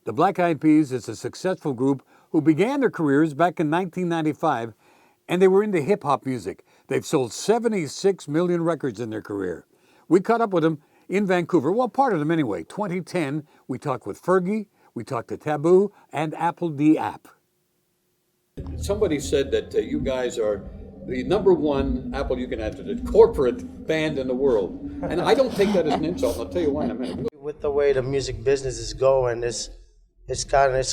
The Black Eyed Peas is a successful group who began their careers back in 1995, and they were into hip-hop music. They've sold 76 million records in their career. We caught up with them in Vancouver, well, part of them anyway. 2010, we talked with Fergie, we talked to Taboo, and Apple D App. Somebody said that you guys are the number one, Apple, you can answer it, corporate band in the world. And I don't take that as an insult, and I'll tell you why in a minute. With the way the music business is going, it's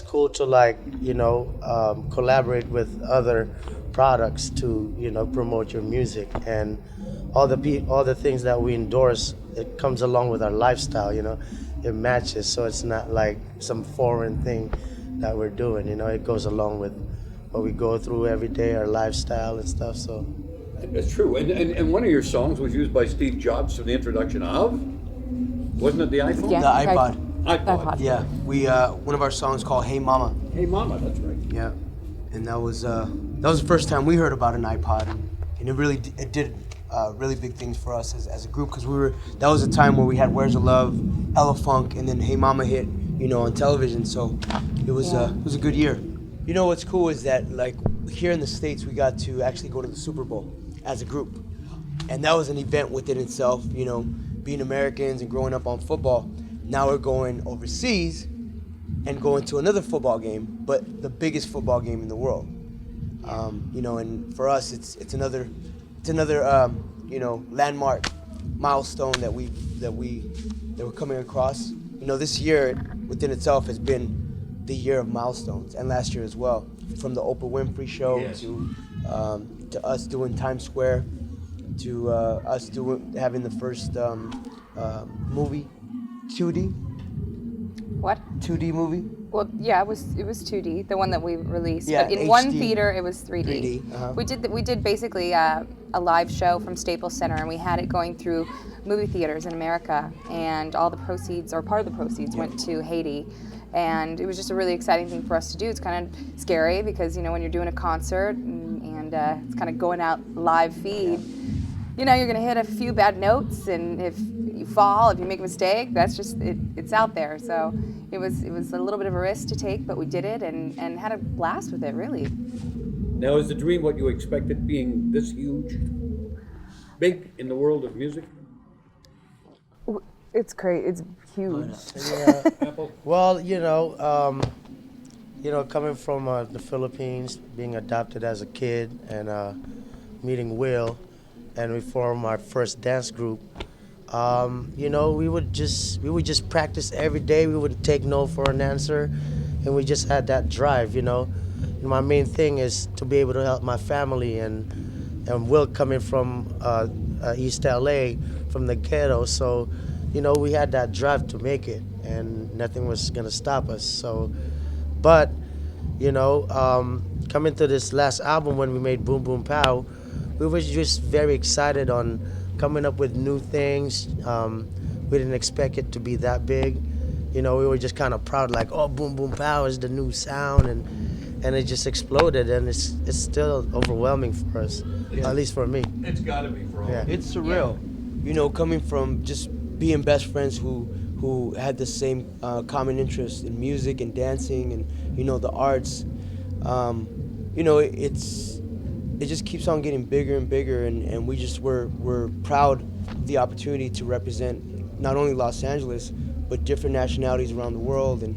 cool to collaborate with other products to promote your music, and all the things that we endorse, it comes along with our lifestyle. It matches, so it's not like some foreign thing that we're doing. It goes along with what we go through every day, our lifestyle and stuff. So that's true. And one of your songs was used by Steve Jobs for the introduction of, wasn't it the iPhone? Yeah, The iPod. iPod. Yeah, we one of our songs called "Hey Mama." Hey Mama, that's right. Yeah, and that was the first time we heard about an iPod, and it did really big things for us as a group, because that was a time where we had "Where's the Love," Ella Funk, and then "Hey Mama" hit on television. So it was a good year. What's cool is that, like, here in the States, we got to actually go to the Super Bowl as a group, and that was an event within itself. Being Americans and growing up on football. Now we're going overseas and going to another football game, but the biggest football game in the world. And for us, it's another landmark milestone that we're coming across. This year within itself has been the year of milestones, and last year as well. From the Oprah Winfrey show to us doing Times Square, to us having the first movie, 2D. What? 2D movie. Well, yeah, it was 2D, the one that we released. Yeah, but in HD. one theater, it was 3D. 3D, We did basically a live show from Staples Center, and we had it going through movie theaters in America, and all the proceeds, or part of the proceeds, went to Haiti. And it was just a really exciting thing for us to do. It's kind of scary because, when you're doing a concert and it's kind of going out live feed, you're going to hit a few bad notes, and if you fall, if you make a mistake, that's just, it's out there. So it was a little bit of a risk to take, but we did it and had a blast with it, really. Now, is the dream what you expected, being this huge, big in the world of music? It's great. It's huge. yeah. Apple? Well, coming from the Philippines, being adopted as a kid, and meeting Will, and we formed our first dance group. We would just practice every day. We wouldn't take no for an answer, and we just had that drive. And my main thing is to be able to help my family, and Will coming from East LA, from the ghetto, so we had that drive to make it, and nothing was gonna stop us. So, but coming to this last album, when we made Boom Boom Pow, we were just very excited on coming up with new things. We didn't expect it to be that big. We were just kind of proud, like, oh, Boom Boom Pow is the new sound, and it just exploded, and it's still overwhelming for us, at least for me. It's got to be for all. Yeah. It's surreal, coming from just being best friends who had the same common interest in music and dancing and the arts. It just keeps on getting bigger and bigger, and we're proud of the opportunity to represent not only Los Angeles but different nationalities around the world, and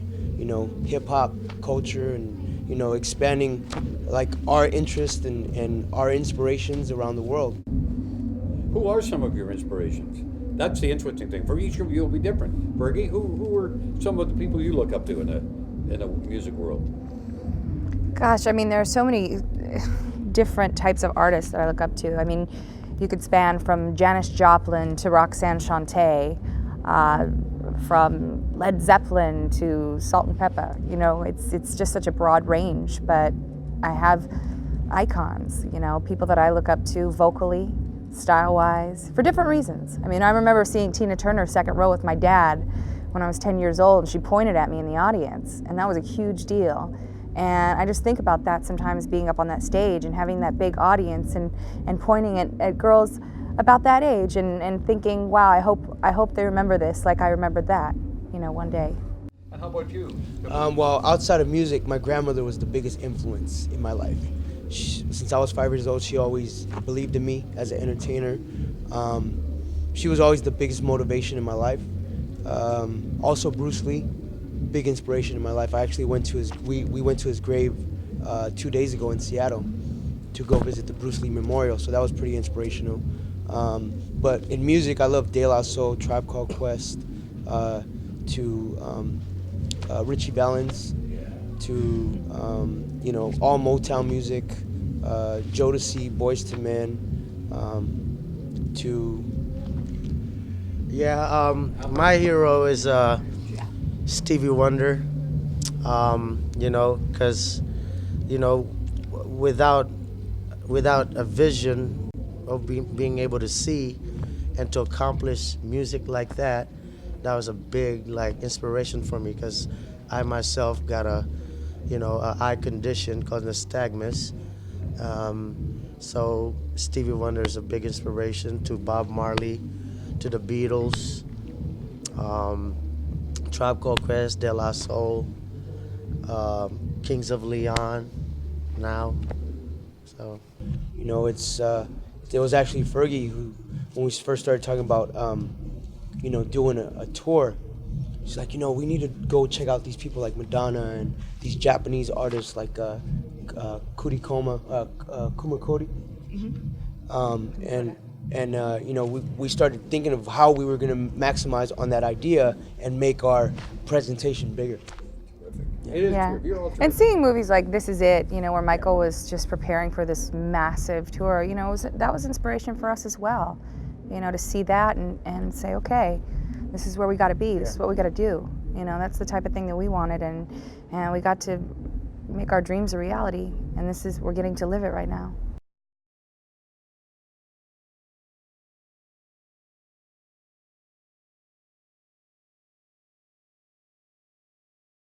hip hop culture, and expanding like our interest and our inspirations around the world. Who are some of your inspirations? That's the interesting thing. For each of you, will be different. Fergie, who are some of the people you look up to in the music world? Gosh, there are so many different types of artists that I look up to. You could span from Janis Joplin to Roxanne Shante, from Led Zeppelin to Salt and Pepper. It's just such a broad range, but I have icons, people that I look up to vocally, style-wise, for different reasons. I remember seeing Tina Turner second row with my dad when I was 10 years old, and she pointed at me in the audience, and that was a huge deal. And I just think about that sometimes, being up on that stage and having that big audience and pointing at girls about that age and thinking, wow, I hope they remember this like I remembered that, one day. And how about you? Well, outside of music, my grandmother was the biggest influence in my life. Since I was 5 years old, she always believed in me as an entertainer. She was always the biggest motivation in my life. Also, Bruce Lee, big inspiration in my life. I actually went to we went to his grave 2 days ago in Seattle to go visit the Bruce Lee Memorial, so that was pretty inspirational. But in music, I love De La Soul, Tribe Called Quest, to Richie Valens, to all Motown music, Jodeci, Boyz II Men, to my hero is Stevie Wonder. Because without a vision of being able to see and to accomplish music like that, that was a big inspiration for me, because I myself got a eye condition called nystagmus. So Stevie Wonder is a big inspiration, to Bob Marley, to the Beatles, Tribe Called Quest, De La Soul, Kings of Leon now. So it was actually Fergie who, when we first started talking about doing a tour, she's like, we need to go check out these people like Madonna and these Japanese artists like Kumakori. We started thinking of how we were going to maximize on that idea and make our presentation bigger. It is Yeah. true. You're all And true. seeing movies like This Is It, where Michael was just preparing for this massive tour, that was inspiration for us as well. To see that and say, okay, this is where we got to be. This is what we got to do. That's the type of thing that we wanted, and we got to make our dreams a reality. And we're getting to live it right now.